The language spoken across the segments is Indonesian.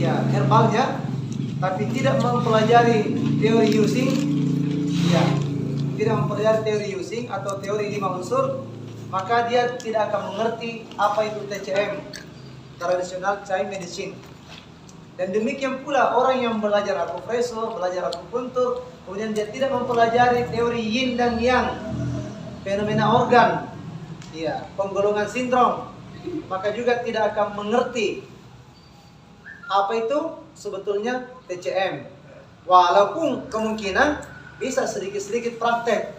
ya herbalnya, tapi tidak mempelajari teori using, ya tidak mempelajari teori using atau teori 5 unsur, maka dia tidak akan mengerti apa itu TCM, traditional Chinese medicine. Dan demikian pula orang yang belajar akupresur, belajar akupuntur, kemudian dia tidak mempelajari teori yin dan yang, fenomena organ, ya, penggolongan sindrom, maka juga tidak akan mengerti apa itu sebetulnya TCM. Walaupun kemungkinan bisa sedikit-sedikit praktek,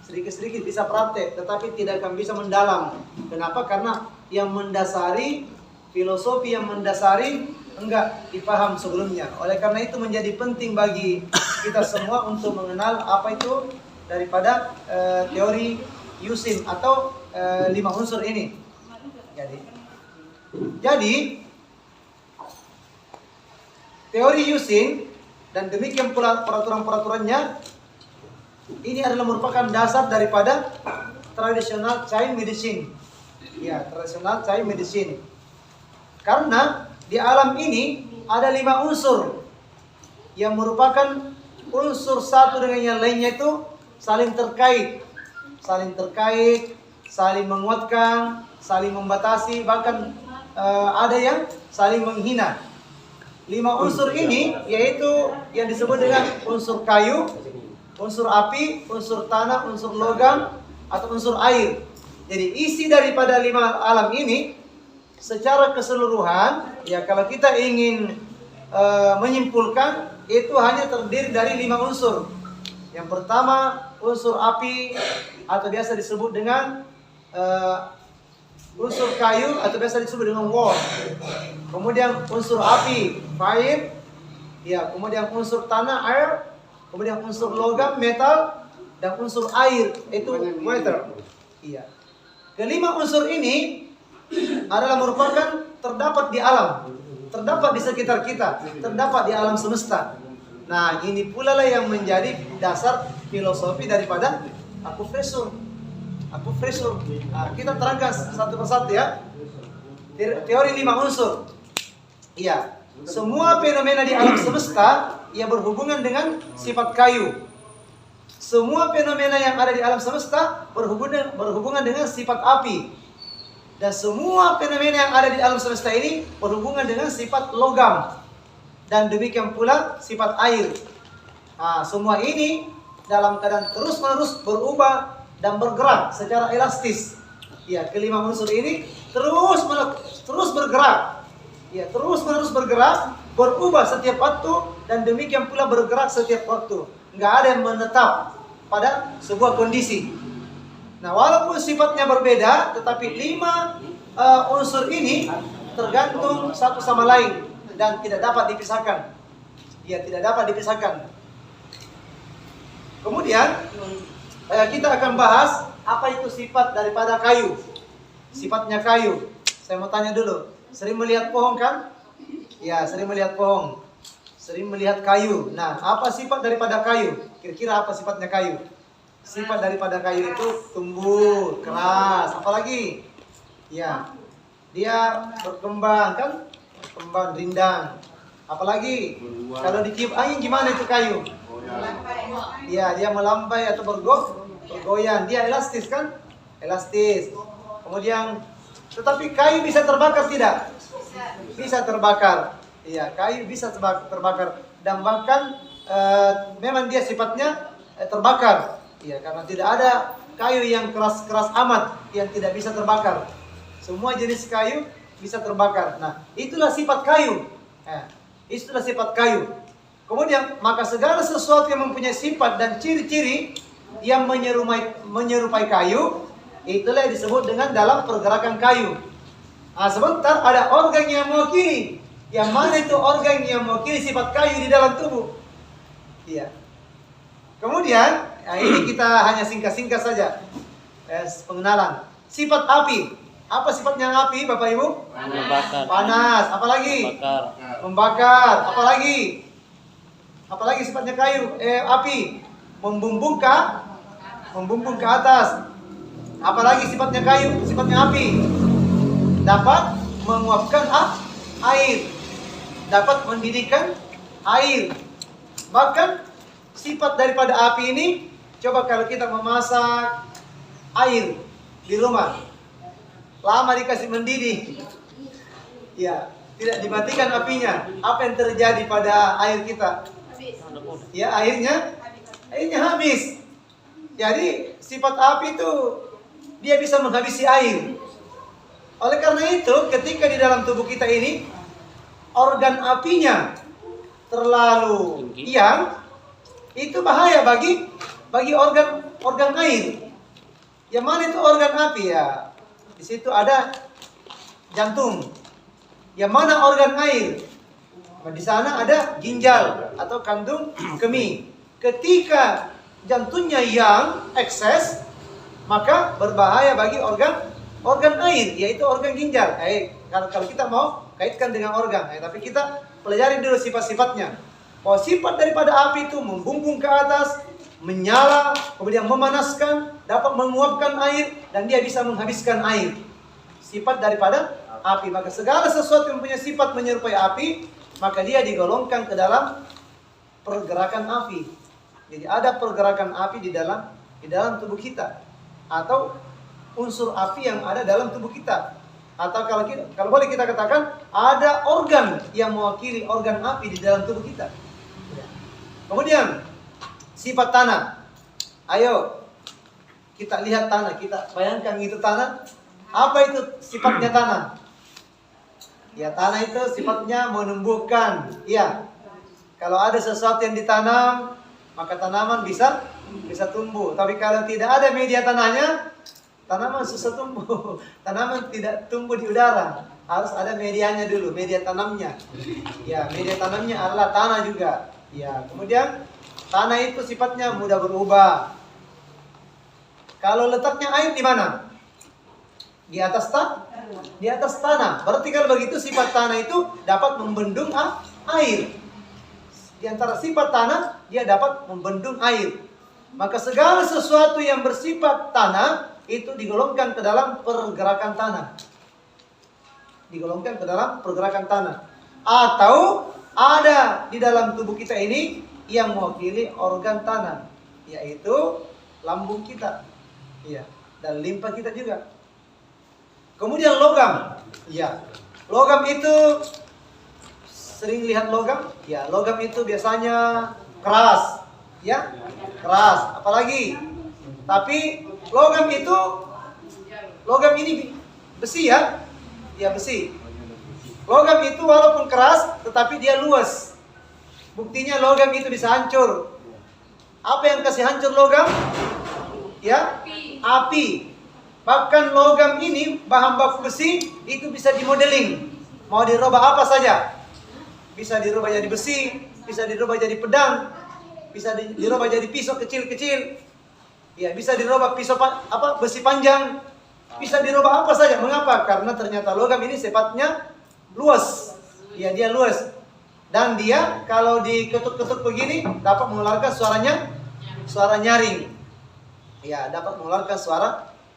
sedikit-sedikit bisa praktek, tetapi tidak akan bisa mendalam. Kenapa? Karena yang mendasari, filosofi yang mendasari enggak dipaham sebelumnya. Oleh karena itu menjadi penting bagi kita semua untuk mengenal apa itu daripada teori Yusin atau 5 unsur ini. Jadi teori Yusin dan demikian pula peraturan-peraturannya ini adalah merupakan dasar daripada traditional Chinese medicine. Ya, traditional Chinese medicine. Karena di alam ini ada 5 unsur yang merupakan unsur satu dengan yang lainnya itu saling terkait, saling menguatkan, saling membatasi, bahkan ada yang saling menghina. 5 unsur ini yaitu yang disebut dengan unsur kayu, unsur api, unsur tanah, unsur logam, atau unsur air. Jadi isi daripada 5 alam ini secara keseluruhan, ya kalau kita ingin menyimpulkan, itu hanya terdiri dari 5 unsur. Yang pertama unsur api atau biasa disebut dengan unsur kayu atau biasa disebut dengan wood. Kemudian unsur api fire, ya, kemudian unsur tanah air, kemudian unsur logam metal, dan unsur air itu water. Iya. Kelima unsur ini adalah merupakan terdapat di alam, terdapat di sekitar kita, terdapat di alam semesta. Nah, ini pula lah yang menjadi dasar filosofi daripada akupresur. Nah, kita terangkan satu persatu ya. Teori 5 unsur. Iya, semua fenomena di alam semesta ia berhubungan dengan sifat kayu. Semua fenomena yang ada di alam semesta berhubungan dengan sifat api. Dan semua fenomena yang ada di alam semesta ini berhubungan dengan sifat logam. Dan demikian pula sifat air. Nah, semua ini dalam keadaan terus-menerus berubah dan bergerak secara elastis. Ya, kelima unsur ini terus bergerak. Ya, terus-menerus bergerak, berubah setiap waktu, dan demikian pula bergerak setiap waktu. Nggak ada yang menetap pada sebuah kondisi. Nah, walaupun sifatnya berbeda, tetapi 5 unsur ini tergantung satu sama lain dan tidak dapat dipisahkan. Ya, tidak dapat dipisahkan. Kemudian kita akan bahas apa itu sifat daripada kayu. Sifatnya kayu. Saya mau tanya dulu, sering melihat pohon kan? Ya, sering melihat pohon. Sering melihat kayu. Nah, apa sifat daripada kayu? Kira-kira apa sifatnya kayu? Sifat daripada kayu itu tumbuh, keras, apalagi? Ya, dia berkembang kan? Berkembang, rindang. Apalagi? Kalau ditiup angin gimana itu kayu? Ya, dia melambai atau bergoyang. Dia elastis kan? Elastis. Kemudian, tetapi kayu bisa terbakar tidak? Bisa terbakar. Iya, kayu bisa terbakar. Dan bahkan memang dia sifatnya terbakar. Iya, karena tidak ada kayu yang keras-keras amat yang tidak bisa terbakar. Semua jenis kayu bisa terbakar. Nah, itulah sifat kayu. Itulah sifat kayu. Kemudian, maka segala sesuatu yang mempunyai sifat dan ciri-ciri yang menyerupai kayu, itulah yang disebut dengan dalam pergerakan kayu. Nah, sebentar ada organ yang mewakili. Yang mana itu organ yang mewakili sifat kayu di dalam tubuh? Iya. Kemudian, ini kita hanya singkat-singkat saja pengenalan. Sifat api. Apa sifatnya api, Bapak Ibu? Membakar. Panas. Apalagi? Membakar. Apalagi? Apalagi sifatnya kayu? Api. Membumbung ke atas. Apalagi sifatnya kayu? Sifatnya api. Dapat menguapkan air. dapat mendidihkan air. Bahkan sifat daripada api ini, coba kalau kita memasak air di rumah, lama dikasih mendidih, ya tidak dimatikan apinya, apa yang terjadi pada air kita? Ya airnya habis. Jadi sifat api itu dia bisa menghabisi air. Oleh karena itu, ketika di dalam tubuh kita ini organ apinya terlalu yang itu bahaya bagi organ air. Yang mana itu organ api ya? Di situ ada jantung. Yang mana organ air? Nah, di sana ada ginjal atau kandung kemih. Ketika jantungnya yang ekses, maka berbahaya bagi organ air, yaitu organ ginjal. Kalau kita mau kaitkan dengan organ, tapi kita pelajari dulu sifat-sifatnya. Bahwa sifat daripada api itu membumbung ke atas, menyala, kemudian memanaskan, dapat menguapkan air, dan dia bisa menghabiskan air. Sifat daripada api. Maka segala sesuatu yang punya sifat menyerupai api, maka dia digolongkan ke dalam pergerakan api. Jadi ada pergerakan api di dalam tubuh kita, atau unsur api yang ada dalam tubuh kita. Atau kalau boleh kita katakan ada organ yang mewakili organ api di dalam tubuh kita. Kemudian sifat tanah. Ayo kita lihat tanah, kita bayangkan itu tanah. Apa itu sifatnya tanah? Ya, tanah itu sifatnya menumbuhkan. Ya, kalau ada sesuatu yang ditanam, maka tanaman bisa tumbuh. Tapi kalau tidak ada media tanahnya, tanaman susah tumbuh. Tanaman tidak tumbuh di udara. Harus ada medianya dulu, media tanamnya. Ya, media tanamnya adalah tanah juga. Ya, kemudian tanah itu sifatnya mudah berubah. Kalau letaknya air di mana? Di atas tanah. Berarti kalau begitu sifat tanah itu dapat membendung air. Di antara sifat tanah, dia dapat membendung air. Maka segala sesuatu yang bersifat tanah itu digolongkan ke dalam pergerakan tanah. Digolongkan ke dalam pergerakan tanah. Atau ada di dalam tubuh kita ini yang mewakili organ tanah, yaitu lambung kita. Iya, dan limpa kita juga. Kemudian logam. Ya. Logam itu sering lihat logam? Ya, logam itu biasanya keras. Ya, keras. Apalagi? Tapi logam ini besi ya? Ya, besi. Logam itu walaupun keras, tetapi dia luas. Buktinya logam itu bisa hancur. Apa yang kasih hancur logam? Ya, api. Bahkan logam ini, bahan baku besi, itu bisa dimodeling. Mau dirubah apa saja. Bisa dirubah jadi besi, bisa dirubah jadi pedang, bisa dirubah jadi pisau kecil-kecil. Ya, bisa dirubah besi panjang, bisa dirubah apa saja. Mengapa? Karena ternyata logam ini sifatnya luas. Ya, dia luas. Dan dia kalau diketuk-ketuk begini dapat mengeluarkan suara nyaring. Ya, dapat mengeluarkan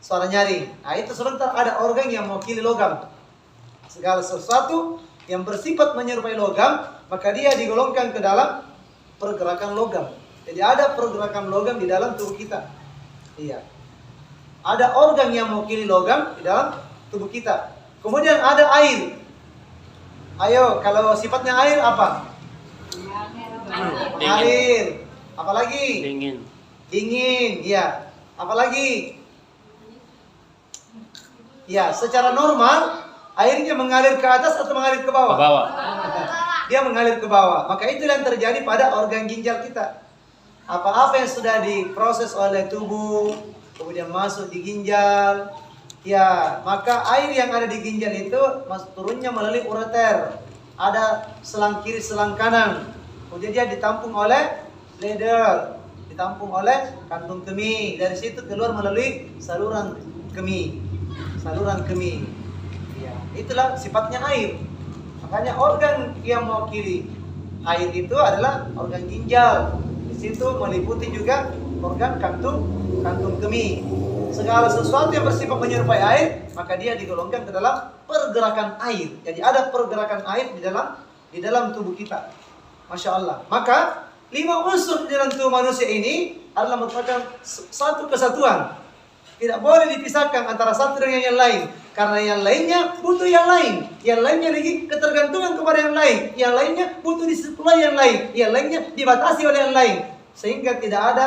suara nyaring. Nah, itu sebentar ada organ yang mewakili logam. Segala sesuatu yang bersifat menyerupai logam, maka dia digolongkan ke dalam pergerakan logam. Jadi ada pergerakan logam di dalam tubuh kita. Iya. Ada organ yang mewakili logam di dalam tubuh kita. Kemudian ada air. Ayo, kalau sifatnya air apa? Mengalir. Apalagi? Dingin, ya. Apalagi? Ya, secara normal airnya mengalir ke atas atau mengalir ke bawah? Ke bawah. Dia mengalir ke bawah. Maka itu yang terjadi pada organ ginjal kita. Apa-apa yang sudah diproses oleh tubuh, kemudian masuk di ginjal, ya, maka air yang ada di ginjal itu turunnya melalui ureter. Ada selang kiri, selang kanan. Kemudian dia ditampung oleh bladder, ditampung oleh kantung kemih. Dari situ keluar melalui saluran kemih. Ya, itulah sifatnya air. Makanya organ yang mewakili air itu adalah organ ginjal. Di situ meliputi juga organ kantung kemih. Segala sesuatu yang bersifat menyerupai air, maka dia digolongkan ke dalam pergerakan air. Jadi ada pergerakan air di dalam di dalam tubuh kita. Masya Allah. Maka 5 unsur di dalam tubuh manusia ini adalah merupakan satu kesatuan. Tidak boleh dipisahkan antara satu dengan yang lain. Karena yang lainnya butuh yang lain. Yang lainnya lagi ketergantungan kepada yang lain. Yang lainnya butuh disuplai yang lain. Yang lainnya dibatasi oleh yang lain. Sehingga tidak ada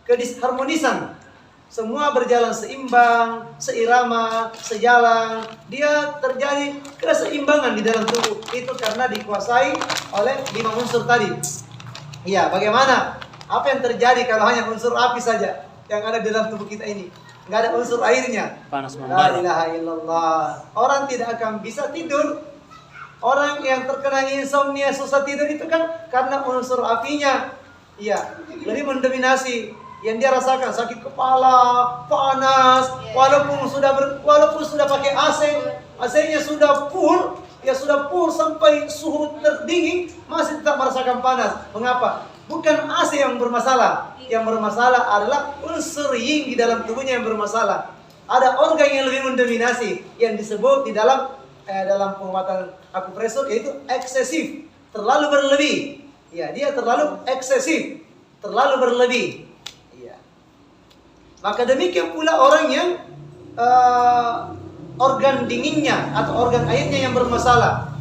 kedisharmonisan. Semua berjalan seimbang, seirama, sejalan. Dia terjadi keseimbangan di dalam tubuh. Itu karena dikuasai oleh 5 unsur tadi. Iya, bagaimana? Apa yang terjadi kalau hanya unsur api saja yang ada di dalam tubuh kita ini? Nggak ada unsur airnya. Panas La membara. ilaha illallah. Orang tidak akan bisa tidur. Orang yang terkena insomnia, susah tidur itu kan karena unsur apinya. Iya, lebih mendominasi. Yang dia rasakan sakit kepala, panas, walaupun sudah pakai AC, AC-nya sudah full, ya sudah full sampai suhu terdingin, masih tetap merasakan panas. Mengapa? Bukan AC yang bermasalah. Yang bermasalah adalah unsur yin di dalam tubuhnya yang bermasalah. Ada organ yang lebih mendominasi yang disebut di dalam pengobatan akupresur, yaitu eksesif, terlalu berlebih. Ya, dia terlalu eksesif, terlalu berlebih. Ya. Maka demikian pula orang yang organ dinginnya atau organ airnya yang bermasalah.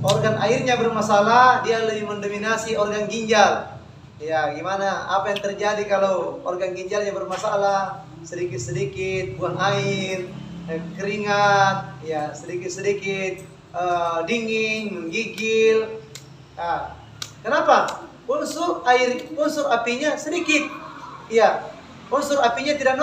Organ airnya bermasalah, dia lebih mendominasi organ ginjal. Ya, gimana? Apa yang terjadi kalau organ ginjalnya bermasalah? Sedikit-sedikit buang air, keringat, ya sedikit-sedikit dingin, menggigil. Nah, kenapa? Unsur apinya sedikit. Ya, unsur apinya tidak